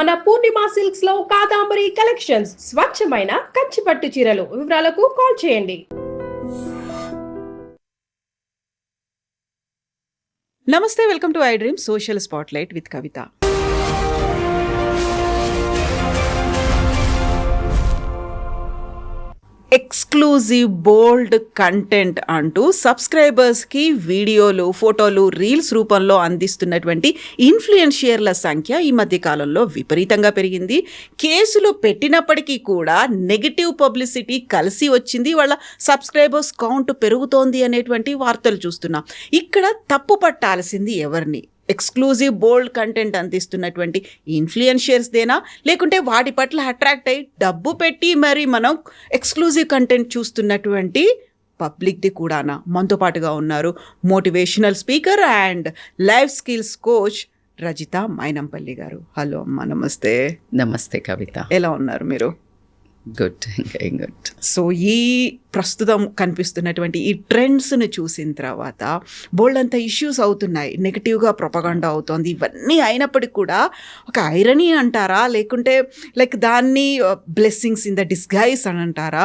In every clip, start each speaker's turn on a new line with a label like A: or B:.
A: మన పూర్ణిమ సిల్క్స్ లో కాదాంబరి కలెక్షన్స్ స్వచ్ఛమైన కంచి పట్టు చీరలు. వివరాలకు కాల్ చేయండి.
B: నమస్తే, welcome to I dream social spotlight with Kavitha. Exclusive bold content అంటూ సబ్స్క్రైబర్స్కి వీడియోలు, ఫోటోలు, రీల్స్ రూపంలో అందిస్తున్నటువంటి ఇన్ఫ్లుయెన్షియర్ల సంఖ్య ఈ మధ్య కాలంలో విపరీతంగా పెరిగింది. కేసులు పెట్టినప్పటికీ కూడా నెగిటివ్ పబ్లిసిటీ కలిసి వచ్చింది, వాళ్ళ సబ్స్క్రైబర్స్ కౌంట్ పెరుగుతోంది అనేటువంటి వార్తలు చూస్తున్నాం. ఇక్కడ తప్పు పట్టాల్సింది ఎవరిని? ఎక్స్క్లూజివ్ బోల్డ్ కంటెంట్ అందిస్తున్నటువంటి ఇన్ఫ్లుయెన్షియర్స్దేనా, లేకుంటే వాటి పట్ల అట్రాక్ట్ అయ్యి డబ్బు పెట్టి మరి మనం ఎక్స్క్లూజివ్ కంటెంట్ చూస్తున్నటువంటి పబ్లిక్ది కూడానా? మనతో పాటుగా ఉన్నారు motivational speaker and life skills coach Rajitha Mynampally గారు. హలో అమ్మ, నమస్తే.
C: నమస్తే కవిత,
B: ఎలా ఉన్నారు మీరు?
C: గుడ్.
B: సో ఈ ప్రస్తుతం కనిపిస్తున్నటువంటి ఈ ట్రెండ్స్ని చూసిన తర్వాత బోల్డ్ అంత ఇష్యూస్ అవుతున్నాయి, నెగిటివ్గా ప్రొపగండా అవుతోంది. ఇవన్నీ అయినప్పటికీ కూడా ఒక ఐరనీ అంటారా, లేకుంటే లైక్ దాన్ని బ్లెస్సింగ్స్ ఇన్ ద డిస్గైజ్ అని అంటారా,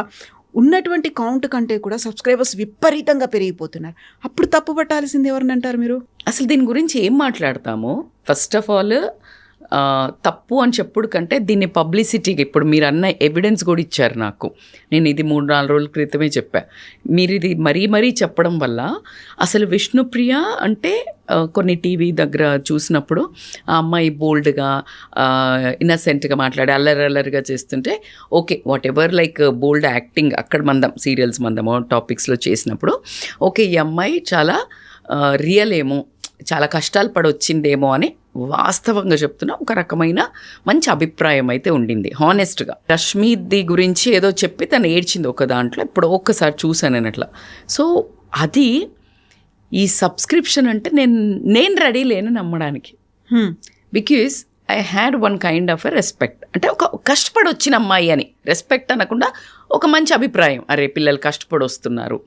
B: ఉన్నటువంటి కౌంట్ కంటే కూడా సబ్స్క్రైబర్స్ విపరీతంగా పెరిగిపోతున్నారు. అప్పుడు తప్పు పట్టాల్సింది ఎవరిని అంటారు మీరు?
C: అసలు దీని గురించి ఏం మాట్లాడతాము? ఫస్ట్ ఆఫ్ ఆల్ తప్పు అని చెప్పుడు కంటే దీన్ని పబ్లిసిటీకి, ఇప్పుడు మీరు అన్న ఎవిడెన్స్ కూడా ఇచ్చారు నాకు. నేను ఇది 3-4 రోజుల క్రితమే చెప్పా. మీరు ఇది మరీ చెప్పడం వల్ల అసలు విష్ణుప్రియ అంటే కొన్ని టీవీ దగ్గర చూసినప్పుడు ఆ అమ్మాయి బోల్డ్గా ఇన్నసెంట్గా మాట్లాడి అల్లరిగా చేస్తుంటే okay, what ever like bold acting అక్కడ మందం సీరియల్స్ మందమో టాపిక్స్లో చేసినప్పుడు ఓకే, ఈ అమ్మాయి చాలా రియల్ ఏమో, చాలా కష్టాలు పడొచ్చిందేమో అని వాస్తవంగా చెప్తున్నా ఒక రకమైన మంచి అభిప్రాయం అయితే ఉండింది. హానెస్ట్గా రష్మిది గురించి ఏదో చెప్పి తను ఏడ్చింది ఒక దాంట్లో, ఇప్పుడు ఒక్కసారి చూశాను నేను అట్లా. సో అది ఈ సబ్స్క్రిప్షన్ అంటే నేను రెడీ లేను నమ్మడానికి. Because I had one kind of a respect. అంటే ఒక కష్టపడి వచ్చిన అమ్మాయి అని రెస్పెక్ట్ అనకుండా ఒక మంచి అభిప్రాయం. అరే పిల్లలు కష్టపడి వస్తున్నారు,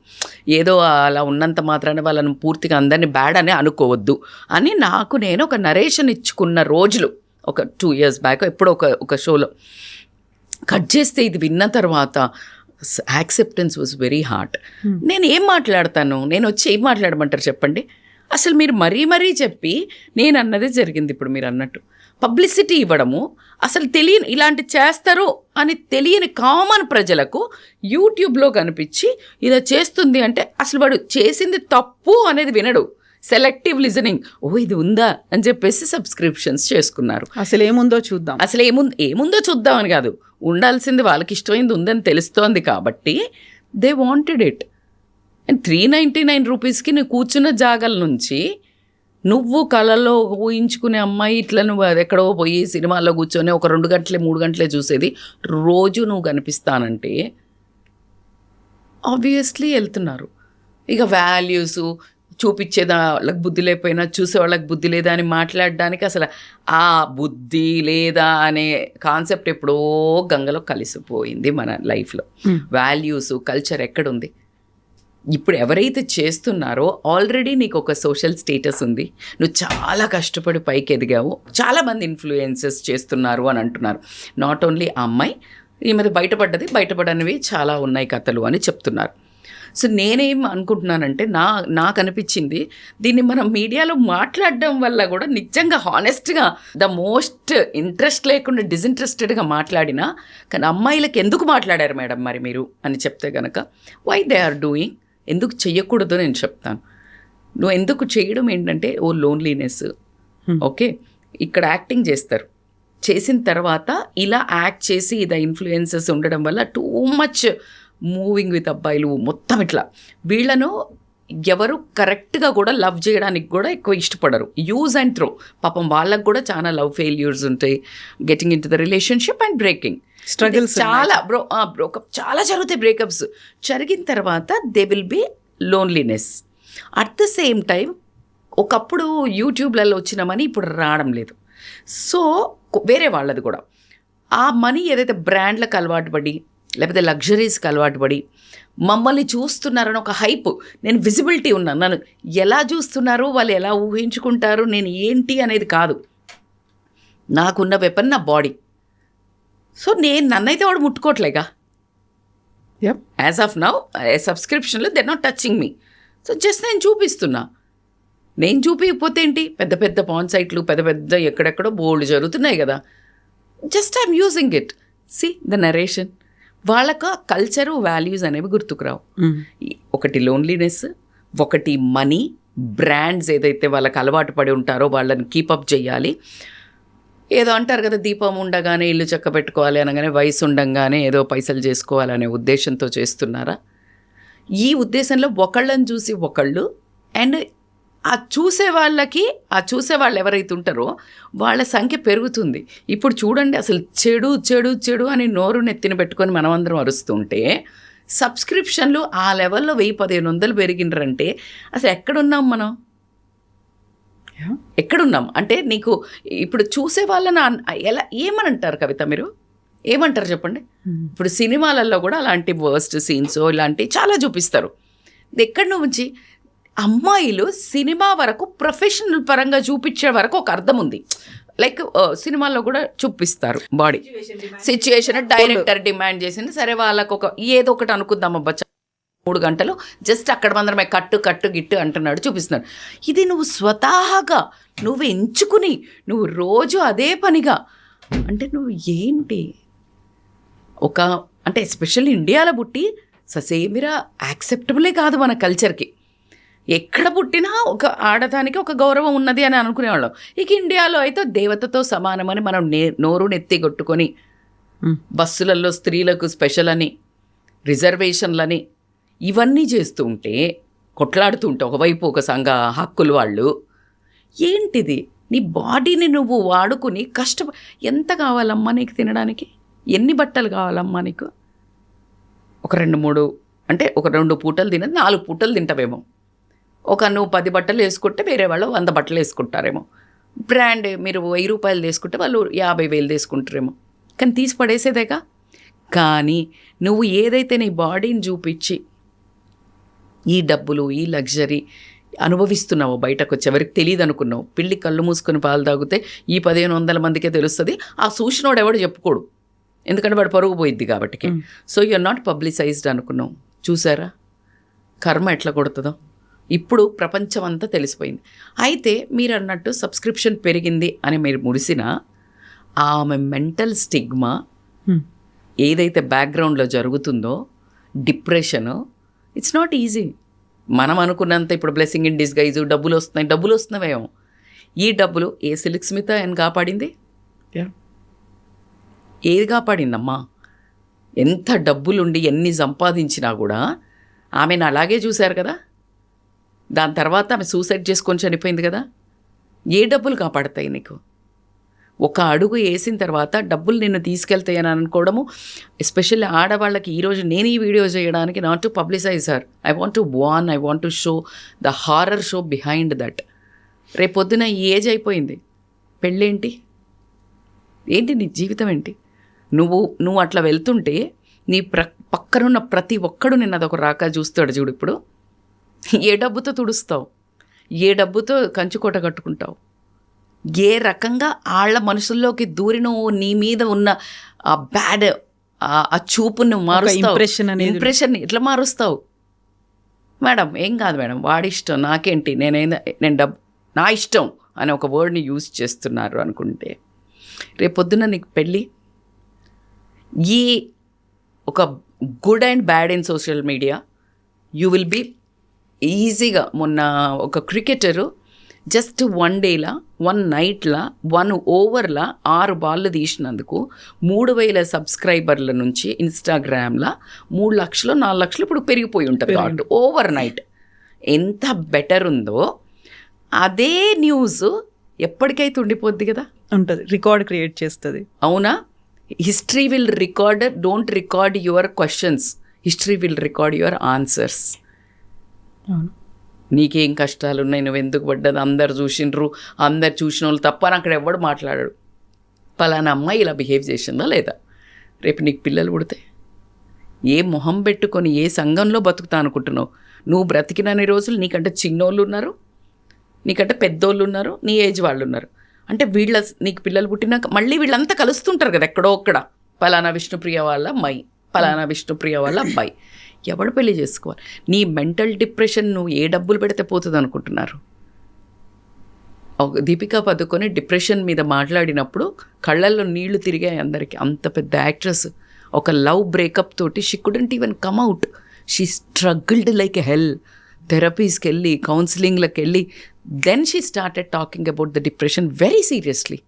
C: ఏదో అలా ఉన్నంత మాత్రాన వాళ్ళని పూర్తిగా అందరినీ బ్యాడ్ అని అనుకోవద్దు అని నాకు నేను ఒక నరేషన్ ఇచ్చుకున్న రోజులు ఒక 2 years బ్యాక్ ఎప్పుడో ఒక షోలో కట్ చేస్తే ఇది విన్న తర్వాత యాక్సెప్టెన్స్ వాజ్ వెరీ హార్డ్. నేను ఏం మాట్లాడతాను? నేను వచ్చి ఏం మాట్లాడమంటారు చెప్పండి? అసలు మీరు మరీ చెప్పి నేను అన్నదే జరిగింది. ఇప్పుడు మీరు అన్నట్టు పబ్లిసిటీ ఇవ్వడము, అసలు తెలియని ఇలాంటి చేస్తారు అని తెలియని కామన్ ప్రజలకు యూట్యూబ్లో కనిపించి ఇలా చేస్తుంది అంటే అసలు వాడు చేసింది తప్పు అనేది వినడు. సెలెక్టివ్ లిజనింగ్, ఓ ఇది ఉందా అని చెప్పేసి సబ్స్క్రిప్షన్స్ చేసుకున్నారు.
B: అసలు ఏముందో చూద్దాం,
C: అసలు ఏముందో చూద్దాం అని కాదు, ఉండాల్సింది వాళ్ళకి ఇష్టమైంది ఉందని తెలుస్తోంది కాబట్టి దే వాంటెడ్ ఇట్. అండ్ 399 రూపీస్కి నువ్వు కూర్చున్న జాగాల నుంచి నువ్వు కళలో ఊహించుకునే అమ్మాయి ఇట్లా నువ్వు ఎక్కడో పోయి సినిమాల్లో కూర్చొని ఒక 2 గంటలే 3 గంటలే చూసేది రోజు నువ్వు కనిపిస్తానంటే ఆబ్వియస్లీ వెళ్తున్నారు. ఇక వాల్యూస్ చూపించేదా వాళ్ళకి బుద్ధి లేకపోయినా చూసే వాళ్ళకి బుద్ధి లేదా అని మాట్లాడడానికి అసలు ఆ బుద్ధి లేదా అనే కాన్సెప్ట్ ఎప్పుడో గంగలో కలిసిపోయింది మన లైఫ్లో. వాల్యూస్ కల్చర్ ఎక్కడుంది? ఇప్పుడు ఎవరైతే చేస్తున్నారో ఆల్రెడీ నీకు ఒక సోషల్ స్టేటస్ ఉంది, నువ్వు చాలా కష్టపడి పైకి ఎదిగావు, చాలామంది ఇన్ఫ్లుయెన్సెస్ చేస్తున్నారు అని అంటున్నారు. నాట్ ఓన్లీ ఆ అమ్మాయి, ఈ మీద బయటపడనివి చాలా ఉన్నాయి కథలు అని చెప్తున్నారు. సో నేనేం అనుకుంటున్నానంటే నాకు అనిపించింది దీన్ని మనం మీడియాలో మాట్లాడడం వల్ల కూడా నిజంగా హానెస్ట్గా ద మోస్ట్ ఇంట్రెస్ట్ లేకుండా డిసింట్రెస్టెడ్గా మాట్లాడినా కానీ అమ్మాయిలకు ఎందుకు మాట్లాడారు మేడం మరి మీరు అని చెప్తే కనుక వై దే ఆర్ డూయింగ్, ఎందుకు చెయ్యకూడదు నేను చెప్తాను. నువ్వు ఎందుకు చేయడం ఏంటంటే ఓ లోన్లీనెస్. ఓకే, ఇక్కడ యాక్టింగ్ చేస్తారు, చేసిన తర్వాత ఇలా యాక్ట్ చేసి ఇదా ఇన్ఫ్లుయెన్సెస్ ఉండడం వల్ల టూ మచ్ మూవింగ్ విత్ అబ్బాయిలు మొత్తం ఇట్లా వీళ్ళను ఎవరు కరెక్ట్గా కూడా లవ్ చేయడానికి కూడా ఎక్కువ ఇష్టపడరు. Use and throw. పాపం వాళ్ళకు కూడా చాలా లవ్ ఫెయిల్యూర్స్ ఉంటాయి, getting into the relationship and breaking
B: struggles
C: చాలా బ్రోకప్ చాలా జరుగుతాయి. బ్రేకప్స్ జరిగిన తర్వాత they will be loneliness. At the same time ఒకప్పుడు యూట్యూబ్లలో వచ్చిన మనీ ఇప్పుడు రావడం లేదు. సో వేరే వాళ్ళది కూడా ఆ మనీ ఏదైతే బ్రాండ్లకు అలవాటు పడి లేకపోతే లగ్జరీస్కి అలవాటు పడి మమ్మల్ని చూస్తున్నారని ఒక హైప్, నేను విజిబిలిటీ ఉన్నాను, నన్ను ఎలా చూస్తున్నారు, వాళ్ళు ఎలా ఊహించుకుంటారు, నేను ఏంటి అనేది కాదు. నాకున్న వెపన్ నా బాడీ. సో నన్నైతే వాడు ముట్టుకోవట్లేగా.
B: Yep.
C: యాజ్ ఆఫ్ నౌ సబ్స్క్రిప్షన్లో they not touching me. So just నేను చూపిస్తున్నా. నేను చూపించకపోతే ఏంటి, పెద్ద పెద్ద పాన్ సైట్లు పెద్ద పెద్ద ఎక్కడెక్కడో బోల్డ్ జరుగుతున్నాయి కదా. Just I'm using it. See the narration. వాళ్ళకు కల్చరు వాల్యూస్ అనేవి గుర్తుకురావు. ఒకటి లోన్లీనెస్, ఒకటి మనీ, బ్రాండ్స్ ఏదైతే వాళ్ళకి అలవాటు పడి ఉంటారో వాళ్ళని కీపప్ చేయాలి. ఏదో అంటారు కదా, దీపం ఉండగానే ఇల్లు చక్క పెట్టుకోవాలి అనగానే వయసు ఉండగానే ఏదో పైసలు చేసుకోవాలనే ఉద్దేశంతో చేస్తున్నారా? ఈ ఉద్దేశంలో ఒకళ్ళని చూసి ఒకళ్ళు, అండ్ ఆ చూసే వాళ్ళు ఎవరైతే ఉంటారో వాళ్ళ సంఖ్య పెరుగుతుంది. ఇప్పుడు చూడండి, అసలు చెడు చెడు చెడు అని నోరు నెత్తిన పెట్టుకొని మనమందరం అరుస్తుంటే సబ్స్క్రిప్షన్లు ఆ లెవెల్లో 1000-1500 పెరిగినరంటే అసలు ఎక్కడున్నాం మనం? ఎక్కడున్నాం అంటే నీకు ఇప్పుడు చూసే వాళ్ళని ఎలా ఏమనంటారు కవిత? మీరు ఏమంటారు చెప్పండి? ఇప్పుడు సినిమాలలో కూడా అలాంటి వర్స్ట్ సీన్స్ ఇలాంటివి చాలా చూపిస్తారు. ఎక్కడి నుంచి అమ్మాయిలు సినిమా వరకు ప్రొఫెషనల్ పరంగా చూపించే వరకు ఒక అర్థం ఉంది. లైక్ సినిమాల్లో కూడా చూపిస్తారు బాడీ సిచ్యుయేషన్, డైరెక్టర్ డిమాండ్ చేసింది, సరే వాళ్ళకు ఏదో ఒకటి అనుకుందాం అబ్బా 3 గంటలు జస్ట్ అక్కడ మాత్రమే కట్టు గిట్టు అంటున్నాడు, చూపిస్తున్నాడు. ఇది నువ్వు స్వతహాగా నువ్వు ఎంచుకుని నువ్వు రోజు అదే పనిగా అంటే నువ్వు ఏంటి అంటే ఎస్పెషల్లీ ఇండియాలో పుట్టి ససేమిరా యాక్సెప్టబులే కాదు మన కల్చర్కి. ఎక్కడ పుట్టినా ఒక ఆడదానికి ఒక గౌరవం ఉన్నది అని అనుకునేవాళ్ళం. ఇక ఇండియాలో అయితే దేవతతో సమానమని మనం నోరు నెత్తి కొట్టుకొని బస్సులలో స్త్రీలకు స్పెషల్ అని, రిజర్వేషన్లని ఇవన్నీ చేస్తూ ఉంటే, కొట్లాడుతూ ఉంటే ఒకవైపు ఒక సంఘ హక్కులు వాళ్ళు, ఏంటిది? నీ బాడీని నువ్వు వాడుకుని ఎంత కావాలమ్మా నీకు తినడానికి? ఎన్ని బట్టలు కావాలమ్మా నీకు? ఒక 2-3 అంటే ఒక 2 పూటలు తినది 4 పూటలు తింటావేమో. నువ్వు 10 బట్టలు వేసుకుంటే వేరే వాళ్ళు 100 బట్టలు వేసుకుంటారేమో. బ్రాండ్ మీరు 1000 రూపాయలు తీసుకుంటే వాళ్ళు 50,000 తీసుకుంటారేమో. కానీ తీసి పడేసేదేగా. కానీ నువ్వు ఏదైతే నీ బాడీని చూపించి ఈ డబ్బులు ఈ లగ్జరీ అనుభవిస్తున్నావో బయటకు వచ్చి ఎవరికి తెలియదు అనుకున్నావు. పిల్లి కళ్ళు మూసుకొని పాలు తాగితే ఈ 1500 మందికే తెలుస్తుంది. ఆ సూచనోడు ఎవడు చెప్పుకోడు, ఎందుకంటే వాడు పరుగు పోయిద్ది కాబట్టి. సో యూఆర్ నాట్ పబ్లిసైజ్డ్ అనుకున్నావు. చూసారా కర్మ ఎట్లా కొడుతుందో? ఇప్పుడు ప్రపంచం అంతా తెలిసిపోయింది. అయితే మీరు అన్నట్టు సబ్స్క్రిప్షన్ పెరిగింది అని మీరు మురిసినా ఆమె మెంటల్ స్టిగ్మా ఏదైతే బ్యాక్గ్రౌండ్లో జరుగుతుందో, డిప్రెషను, ఇట్స్ నాట్ ఈజీ. మనం అనుకున్నంత ఇప్పుడు బ్లెస్సింగ్ ఇన్ డిస్గైజ్ డబ్బులు వస్తున్నావేమో. ఈ డబ్బులు ఏ సిల్క్ స్మిత అని కాపాడింది? ఏది కాపాడిందమ్మా? ఎంత డబ్బులుండి ఎన్ని సంపాదించినా కూడా ఆమెను అలాగే చూశారు కదా. దాని తర్వాత ఆమె సూసైడ్ చేసుకొని చనిపోయింది కదా. ఏ డబ్బులు కాపాడతాయి నీకు? ఒక అడుగు వేసిన తర్వాత డబ్బులు నిన్ను తీసుకెళ్తాయని అనుకోవడము, ఎస్పెషల్లీ ఆడవాళ్ళకి. ఈరోజు నేను ఈ వీడియో చేయడానికి not to publicise her, I want to show the horror show behind that. రేపొద్దున ఈ ఏజ్ అయిపోయింది, పెళ్ళేంటి? ఏంటి నీ జీవితం ఏంటి? నువ్వు అట్లా వెళ్తుంటే నీ పక్కనున్న ప్రతి ఒక్కడు నిన్న అదొక రాక చూస్తాడు చూడు. ఇప్పుడు ఏ డబ్బుతో తుడుస్తావు? ఏ డబ్బుతో కంచుకోట కట్టుకుంటావు? ఏ రకంగా వాళ్ళ మనుషుల్లోకి దూరిన నీ మీద ఉన్న ఆ బ్యాడ్ ఆ చూపును మారుస్తావు, ఇంప్రెషన్ని ఎట్లా మారుస్తావు? మేడం ఏం కాదు మేడం, వాడి ఇష్టం, నాకేంటి, నేను నా ఇష్టం అనే ఒక వర్డ్ని యూజ్ చేస్తున్నారు అనుకుంటే, రేపొద్దున నీకు పెళ్ళి ఈ ఒక good and bad in social media you will be ఈజీగా. మొన్న ఒక క్రికెటరు జస్ట్ 1 డేలా 1 నైట్లా 1 ఓవర్లా 6 బాళ్ళు తీసినందుకు 3000 సబ్స్క్రైబర్ల నుంచి ఇన్స్టాగ్రామ్లో 3 లక్షలు 4 లక్షలు ఇప్పుడు పెరిగిపోయి ఉంటుంది కాబట్టి ఓవర్ నైట్. ఎంత బెటర్ ఉందో అదే న్యూస్ ఎప్పటికైతే ఉండిపోద్ది కదా,
B: ఉంటుంది, రికార్డ్ క్రియేట్ చేస్తుంది.
C: అవునా? History will record, don't record your questions, history will record your answers.
B: అవును.
C: నీకేం కష్టాలు ఉన్నాయి, నువ్వు ఎందుకు పడ్డది, అందరు చూసిండ్రు, అందరు చూసిన వాళ్ళు తప్ప అని అక్కడ ఎవడు మాట్లాడాడు. పలానా అమ్మాయి ఇలా బిహేవ్ చేసిందా లేదా? రేపు నీకు పిల్లలు పుడితే ఏ మొహం పెట్టుకొని ఏ సంఘంలో బతుకుతా అనుకుంటున్నావు? నువ్వు బ్రతికినన్ని రోజులు నీకంటే చిన్నోళ్ళు ఉన్నారు, నీకంటే పెద్దోళ్ళు ఉన్నారు, నీ ఏజ్ వాళ్ళు ఉన్నారు. అంటే నీకు పిల్లలు పుట్టినాక మళ్ళీ వీళ్ళంతా కలుస్తుంటారు కదా ఎక్కడో ఒక్కడ, పలానా విష్ణుప్రియ వాళ్ళ అమ్మాయి, పలానా విష్ణుప్రియ వాళ్ళ అబ్బాయి. ఎవడు పెళ్లి చేసుకోవాలి? నీ మెంటల్ డిప్రెషన్ నువ్వు ఏ డబ్బులు పెడితే పోతుంది అనుకుంటున్నారు? దీపికా పదుకొని డిప్రెషన్ మీద మాట్లాడినప్పుడు కళ్ళల్లో నీళ్లు తిరిగాయి అందరికీ. అంత పెద్ద యాక్ట్రెస్ ఒక లవ్ బ్రేకప్ తోటి she couldn't even come out. She struggled like a hell. థెరపీస్కి వెళ్ళి, కౌన్సిలింగ్లకు వెళ్ళి, then she started talking about the depression very seriously.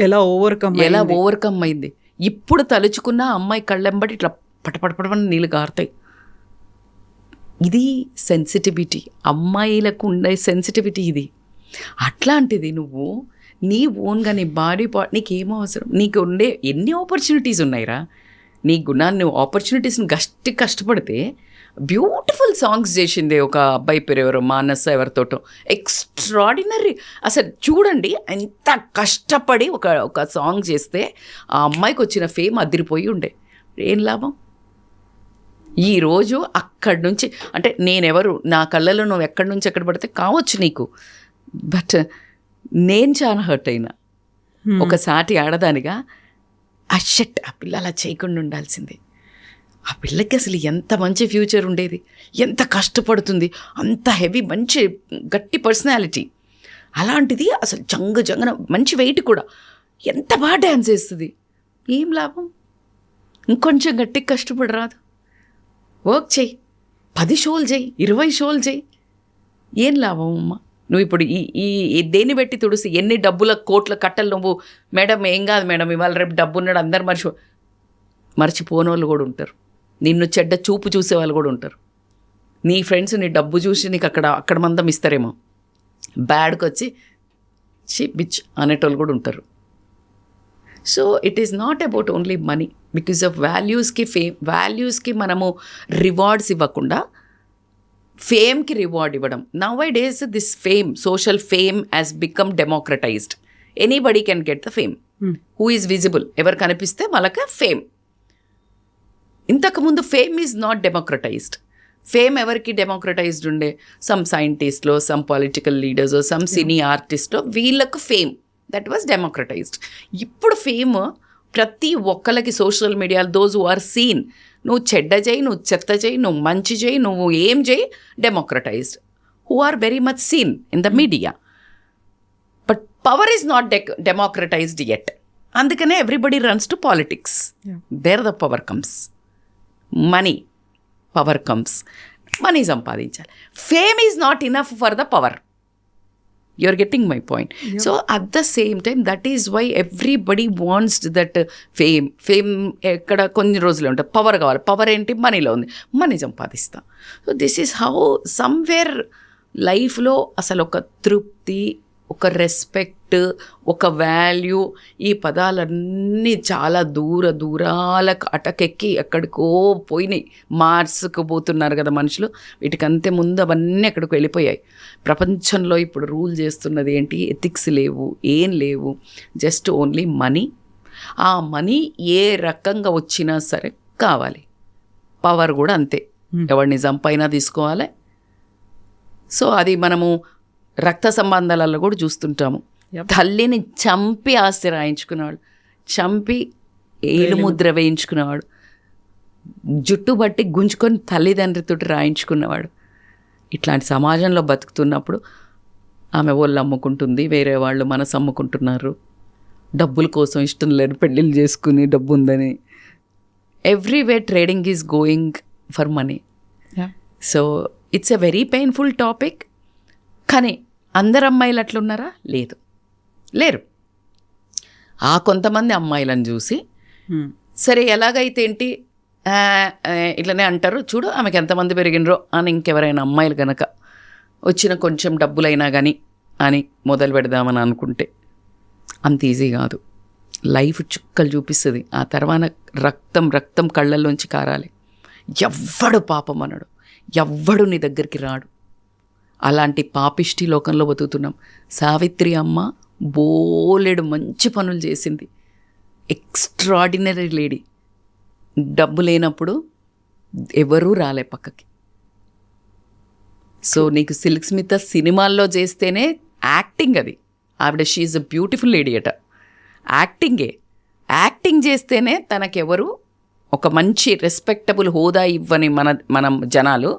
B: ఎలా
C: ఓవర్కమ్ అయింది. ఇప్పుడు తలుచుకున్న అమ్మాయి కళ్ళెంబడి ఇట్లా పటపటపడమని నీళ్ళు గారుతాయి. ఇది సెన్సిటివిటీ, అమ్మాయిలకు ఉండే సెన్సిటివిటీ ఇది. అట్లాంటిది నువ్వు నీ ఓన్గా నీ బాడీ నీకేమో అవసరం? నీకు ఉండే ఎన్ని ఆపర్చునిటీస్ ఉన్నాయిరా. నీ గుణాన్ని, నువ్వు ఆపర్చునిటీస్ని కష్టపడితే బ్యూటిఫుల్ సాంగ్స్ చేసింది ఒక అబ్బాయి పేరు ఎవరో, మానస ఎవరితోటో, ఎక్స్ట్రాడినరీ. అసలు చూడండి ఎంత కష్టపడి ఒక సాంగ్ చేస్తే ఆ అమ్మాయికి వచ్చిన ఫేమ్ అదిరిపోయి ఉండే. ఏం లాభం? ఈరోజు అక్కడి నుంచి, అంటే నేనెవరు, నా కళ్ళలో నువ్వు ఎక్కడి నుంచి ఎక్కడ పడితే కావచ్చు నీకు, బట్ నేను చాలా హర్ట్ అయినా ఒక సాటి ఆడదానిగా. ఆ షట్, ఆ పిల్ల అలా చేయకుండా ఉండాల్సింది. ఆ పిల్లకి అసలు ఎంత మంచి ఫ్యూచర్ ఉండేది, ఎంత కష్టపడుతుంది, అంత హెవీ మంచి గట్టి పర్సనాలిటీ. అలాంటిది అసలు జంగన మంచి వెయిట్ కూడా, ఎంత బాగా డ్యాన్స్ చేస్తుంది. ఏం లాభం? ఇంకొంచెం గట్టిగా కష్టపడి రాదు? వర్క్ చేయి, 10 షోలు చేయి, 20 షోలు చేయి, ఏం లాభం అమ్మా? నువ్వు ఇప్పుడు ఈ దేన్ని పెట్టి తుడిసి ఎన్ని డబ్బుల కోట్ల కట్టలు నువ్వు, మేడం ఏం కాదు మేడం, ఇవాళ రేపు డబ్బు ఉన్నాడు అందరు మర్చిపోని వాళ్ళు కూడా ఉంటారు. నిన్ను చెడ్డ చూపు చూసేవాళ్ళు కూడా ఉంటారు. నీ ఫ్రెండ్స్ నీ డబ్బు చూసి నీకు అక్కడ మందం ఇస్తారేమో, బ్యాడ్కి వచ్చి చీప్ బిచ్ అనేటోళ్ళు కూడా ఉంటారు. So it is not about only money. Because of వాల్యూస్కి మనము రివార్డ్స్ ఇవ్వకుండా ఫేమ్కి రివార్డ్ ఇవ్వడం. Nowadays this fame, social fame has become democratised. Anybody can get the fame who is visible. ఎవరు కనిపిస్తే వాళ్ళకి ఫేమ్. ఇంతకుముందు fame is not democratised. Fame ఎవరికి డెమోక్రటైజ్డ్ ఉండే? సమ్ సైంటిస్ట్లో, some political leaders, some cine ఆర్టిస్టో, వీళ్ళకు fame that was democratised. ఇప్పుడు ఫేమ్ ప్రతి ఒక్కరికి సోషల్ మీడియాలో దోస్ హు ఆర్ సీన్, నువ్వు చెడ్డ చేయి, నువ్వు చెత్త చేయి, నువ్వు మంచి చేయి, నువ్వు ఏం చేయి, democratised, who are very much seen in the media. But power is not democratised yet. అందుకనే everybody runs to politics. There the power comes. Money, power comes. Money సంపాదించాలి. Fame is not enough for the power. You're getting my point. Yeah. So at the same time, that is why everybody wants that fame. Fame ekkada konni rojulu unta, power kavali. Power enti moneylo undi, money sampadista. So this is how somewhere life lo asalu oka trupti, oka respect, oka value, ఈ పదాలన్నీ చాలా దూరాలకు అటకెక్కి ఎక్కడికో పోయినాయి. మార్స్కు పోతున్నారు కదా మనుషులు. వీటికంతే ముందు అవన్నీ ఎక్కడికి వెళ్ళిపోయాయి. ప్రపంచంలో ఇప్పుడు రూల్ చేస్తున్నది ఏంటి? ఎథిక్స్ లేవు, ఏం లేవు, జస్ట్ ఓన్లీ మనీ. ఆ మనీ ఏ రకంగా వచ్చినా సరే కావాలి. పవర్ కూడా అంతే, ఎవరిని చంపైనా తీసుకోవాలి. సో అది మనము రక్త సంబంధాలలో కూడా చూస్తుంటాము. తల్లిని చంపి ఆస్తి రాయించుకునేవాడు, చంపి ఏలు ముద్ర వేయించుకునేవాడు, జుట్టు బట్టి గుంజుకొని తల్లిదండ్రితో రాయించుకున్నవాడు. ఇట్లాంటి సమాజంలో బతుకుతున్నప్పుడు ఆమె వాళ్ళు అమ్ముకుంటుంది, వేరే వాళ్ళు మనసు అమ్ముకుంటున్నారు, డబ్బుల కోసం ఇష్టం లేని పెళ్ళిళ్ళు చేసుకుని డబ్బు ఉందని. Everywhere trading is going for money. So it's a very painful topic. కానీ అందరు అమ్మాయిలు అట్లున్నారా? లేరు. ఆ కొంతమంది అమ్మాయిలను చూసి సరే ఎలాగైతే ఏంటి ఇట్లనే అంటారు, చూడు ఆమెకి ఎంతమంది పెరిగినరో అని ఇంకెవరైనా అమ్మాయిలు కనుక వచ్చిన కొంచెం డబ్బులైనా కానీ అని మొదలు పెడదామని అనుకుంటే అంత ఈజీ కాదు. లైఫ్ చుక్కలు చూపిస్తుంది. ఆ తర్వాత రక్తం కళ్ళల్లోంచి కారాలి. ఎవ్వడు పాపం అనడు, ఎవ్వడు నీ దగ్గరికి రాడు. అలాంటి పాపిష్టి లోకంలో బతుకుతున్నాం. సావిత్రి అమ్మ బోలెడు మంచి పనులు చేసింది, ఎక్స్ట్రాడినరీ లేడీ. డబ్బు లేనప్పుడు ఎవరూ రాలే పక్కకి. సో నీకు సిల్క్ స్మిత సినిమాల్లో చేస్తేనే యాక్టింగ్, అది ఆవిడ షీఈ్ అ బ్యూటిఫుల్ లేడీ అట. యాక్టింగ్ చేస్తేనే తనకెవరు ఒక మంచి రెస్పెక్టబుల్ హోదా ఇవ్వని మనం జనాలు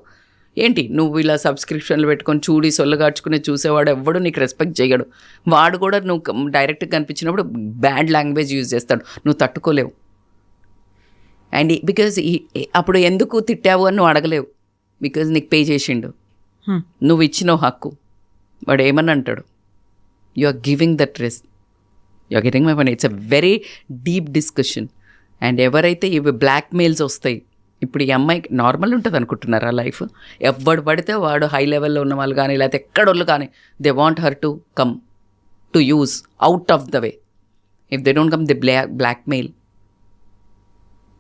C: ఏంటి నువ్వు ఇలా సబ్స్క్రిప్షన్లు పెట్టుకొని చూడి సొల్లగాడ్చుకుని చూసేవాడు ఎవ్వడు నీకు రెస్పెక్ట్ చేయడు. వాడు కూడా నువ్వు డైరెక్ట్గా కనిపించినప్పుడు బ్యాడ్ లాంగ్వేజ్ యూజ్ చేస్తాడు, నువ్వు తట్టుకోలేవు. అండ్ బికాజ్ అప్పుడు ఎందుకు తిట్టావు అని నువ్వు అడగలేవు, బికాజ్ నీకు పే చేసిండు, నువ్వు ఇచ్చినావు హక్కు. వాడు ఏమని అంటాడు, యు ఆర్ గివింగ్ దట్ రెస్, you are getting my money. It's a very deep discussion. And ఎవరైతే ఇవి బ్లాక్మెయిల్స్ వస్తాయి, ఇప్పుడు ఈ అమ్మాయికి నార్మల్ ఉంటుంది అనుకుంటున్నారా లైఫ్? ఎవడు పడితే వాడు హై లెవెల్లో ఉన్న వాళ్ళు కానీ లేకపోతే ఎక్కడోళ్ళు కానీ they want her to come to use out of the way. If they don't come they blackmail.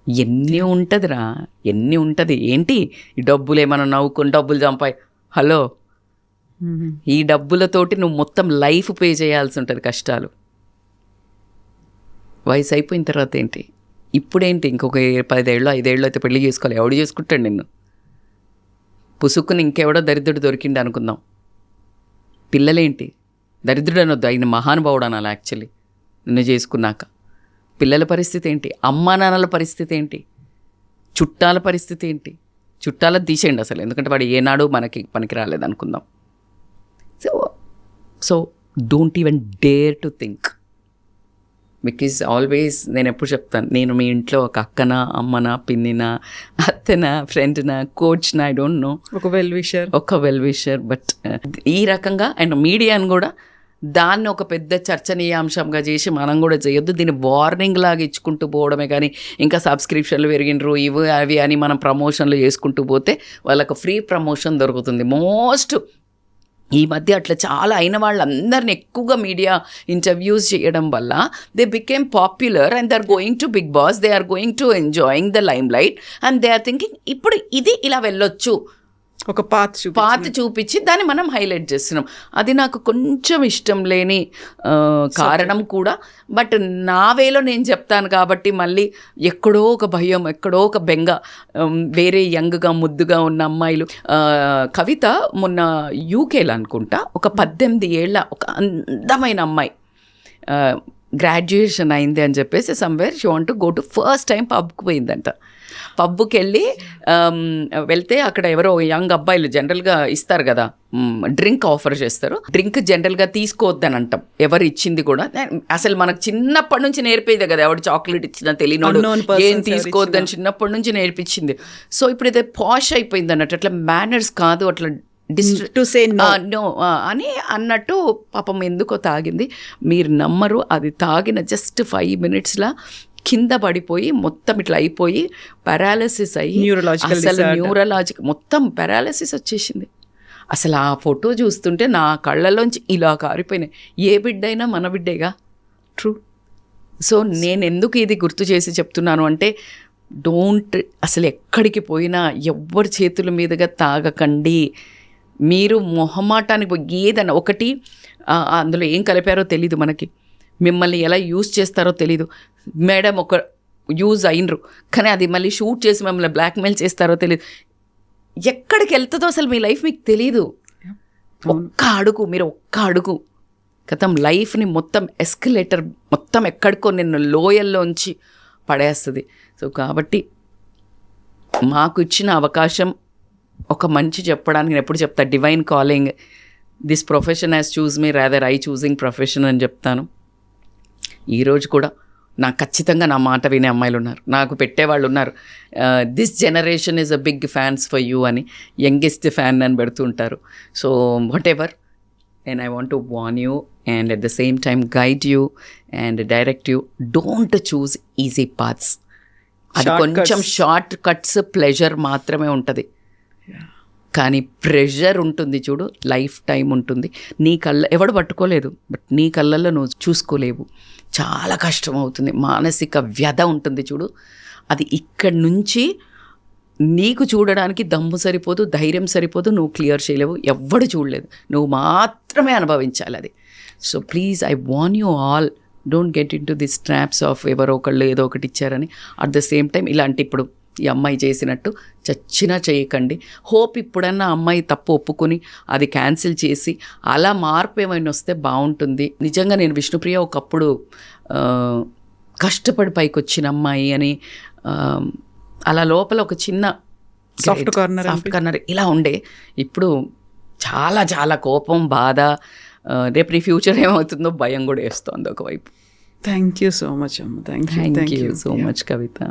C: ఎన్ని ఉంటుందిరా, ఎన్ని ఉంటుంది. ఏంటి ఈ డబ్బులు ఏమైనా నవ్వుకొని డబ్బులు చంపాయి, హలో, ఈ డబ్బులతోటి నువ్వు మొత్తం లైఫ్ పే చేయాల్సి ఉంటుంది కష్టాలు. వయసు అయిపోయిన తర్వాత ఏంటి, ఇప్పుడేంటి ఇంకొక 10 ఏళ్ళు 5 ఏళ్ళు అయితే పెళ్లి చేసుకోవాలి, ఎవడు చేసుకుంటాడు నిన్ను? పుసుక్కుని ఇంకెవడో దరిద్రుడు దొరికిండి అనుకుందాం. పిల్లలేంటి, దరిద్రుడు అనొద్దు, ఆయన మహానుభావుడు అనాలి యాక్చువల్లీ. నిన్ను చేసుకున్నాక పిల్లల పరిస్థితి ఏంటి, అమ్మా నాన్నల పరిస్థితి ఏంటి, చుట్టాల పరిస్థితి ఏంటి? చుట్టాలను తీసేయండి అసలు, ఎందుకంటే వాడు ఏనాడు మనకి పనికి రాలేదు అనుకుందాం. So don't even dare to think. Because always నేను ఎప్పుడు చెప్తాను, నేను మీ ఇంట్లో ఒక అక్కనా, అమ్మనా, పిన్నినా, అత్తనా, ఫ్రెండ్నా, కోచ్నా, ఐ డోంట్ నో, ఒక వెల్ విషర్. బట్ ఈ రకంగా అండ్ మీడియాను కూడా దాన్ని ఒక పెద్ద చర్చనీయాంశంగా చేసి మనం కూడా చేయొద్దు. దీన్ని వార్నింగ్ లాగా ఇచ్చుకుంటూ పోవడమే కానీ ఇంకా సబ్స్క్రిప్షన్లు పెరిగినరు ఇవి అవి అని మనం ప్రమోషన్లు చేసుకుంటూ పోతే వాళ్ళకు ఫ్రీ ప్రమోషన్ దొరుకుతుంది. ఈ మధ్య అట్లా చాలా అయిన వాళ్ళందరినీ ఎక్కువగా మీడియా ఇంటర్వ్యూస్ చేయడం వల్ల they became popular and they are going to Bigg Boss, they are going to enjoying the limelight and they are thinking ఇప్పుడు ఇది ఇలా వెళ్ళొచ్చు,
B: ఒక పాత్
C: చూపించి దాన్ని మనం హైలైట్ చేస్తున్నాం. అది నాకు కొంచెం ఇష్టం లేని కారణం కూడా. బట్ నా వేలో నేను చెప్తాను కాబట్టి మళ్ళీ ఎక్కడో ఒక భయం, ఎక్కడో ఒక బెంగ, వేరే యంగ్గా ముద్దుగా ఉన్న అమ్మాయిలు. కవిత మొన్న యూకేలో అనుకుంటా ఒక 18 ఏళ్ళ ఒక అందమైన అమ్మాయి గ్రాడ్యుయేషన్ అయింది అని చెప్పేసి somewhere she want to go to first time పబ్కి పోయిందంట. పబ్కి వెళ్తే అక్కడ ఎవరో యంగ్ అబ్బాయిలు జనరల్గా ఇస్తారు కదా, డ్రింక్ ఆఫర్ చేస్తారు. డ్రింక్ జనరల్గా తీసుకోవద్దని అంటాం, ఎవరు ఇచ్చింది కూడా. అసలు మనకు చిన్నప్పటి నుంచి నేర్పేదే కదా, ఎవరు చాక్లెట్ ఇచ్చినా తెలియనోడు ఏం తీసుకోవద్దని చిన్నప్పటి నుంచి నేర్పించింది. సో ఇప్పుడు ఇదే పాష్ అయిపోయింది అన్నట్టు, అట్లా మేనర్స్ కాదు, అట్లా
B: టు సే
C: నో అని అన్నట్టు పాపం ఎందుకో తాగింది. మీరు నమ్మరు, అది తాగిన జస్ట్ 5 minutesలా కింద పడిపోయి మొత్తం ఇట్లా అయిపోయి పారాలసిస్ అయ్యి అసలు న్యూరలాజిక్ మొత్తం పారాలసిస్ వచ్చేసింది. అసలు ఆ ఫోటో చూస్తుంటే నా కళ్ళలోంచి ఇలా కారిపోయినాయి. ఏ బిడ్డైనా మన బిడ్డేగా, ట్రూ. సో నేను ఎందుకు ఇది గుర్తు చేసి చెప్తున్నాను అంటే, డోంట్, అసలు ఎక్కడికి పోయినా ఎవ్వరి చేతుల మీదుగా తాగకండి. మీరు మొహమాటానికి ఏదన్నా ఒకటి, అందులో ఏం కలిపారో తెలీదు మనకి, మిమ్మల్ని ఎలా యూజ్ చేస్తారో తెలీదు. మేడం ఒక యూజ్ అయినరు కానీ అది మళ్ళీ షూట్ చేసి మిమ్మల్ని బ్లాక్మెయిల్ చేస్తారో తెలీదు. ఎక్కడికి వెళ్తుందో అసలు మీ లైఫ్ మీకు తెలీదు. మీరు ఒక్క అడుగు కథం లైఫ్ని మొత్తం ఎస్కలేటర్ మొత్తం ఎక్కడికో నిన్ను లోయల్లోంచి పడేస్తుంది. సో కాబట్టి మాకు ఇచ్చిన అవకాశం ఒక మంచి చెప్పడానికి నేను ఎప్పుడు చెప్తా, divine calling, this profession has choose me rather I choosing profession అని చెప్తాను. ఈరోజు కూడా నాకు ఖచ్చితంగా నా మాట వినే అమ్మాయిలు ఉన్నారు, నాకు పెట్టేవాళ్ళు ఉన్నారు. This generation is a big fans for you అని, యంగెస్ట్ ఫ్యాన్ అని పెడుతుంటారు. So whatever, and I want to warn you and at the same time guide you and direct you. Don't choose easy paths. అది కొంచెం short cuts pleasure మాత్రమే ఉంటుంది, కానీ pressure ఉంటుంది చూడు, లైఫ్ టైం ఉంటుంది. నీ కళ్ళ ఎవడు పట్టుకోలేదు, బట్ నీ కళ్ళల్లో నువ్వు చూసుకోలేవు, చాలా కష్టం అవుతుంది. మానసిక వ్యధ ఉంటుంది చూడు, అది ఇక్కడి నుంచి నీకు చూడడానికి దమ్ము సరిపోదు, ధైర్యం సరిపోదు, నువ్వు క్లియర్ చేయలేవు, ఎవ్వడు చూడలేదు, నువ్వు మాత్రమే అనుభవించాలి అది. So please I warn you all, don't get into this traps of ఎవరో ఒకళ్ళు ఏదో ఒకటి ఇచ్చారని. అట్ ద సేమ్ టైం ఇలాంటి ఇప్పుడు ఈ అమ్మాయి చేసినట్టు చచ్చినా చేయకండి. హోప్ ఇప్పుడన్నా అమ్మాయి తప్పు ఒప్పుకొని అది క్యాన్సిల్ చేసి అలా మార్పు ఏమైనా వస్తే బాగుంటుంది. నిజంగా నేను విష్ణుప్రియ ఒకప్పుడు కష్టపడి పైకి వచ్చిన అమ్మాయి అని అలా లోపల ఒక చిన్న
B: సాఫ్ట్ కార్నర్
C: ఇలా ఉండే. ఇప్పుడు చాలా చాలా కోపం, బాధ, రేపు నీ ఫ్యూచర్ ఏమవుతుందో భయం కూడా వేస్తోంది ఒకవైపు.
B: థ్యాంక్ యూ సో మచ్ అమ్మ. Thank you
C: so much Kavitha.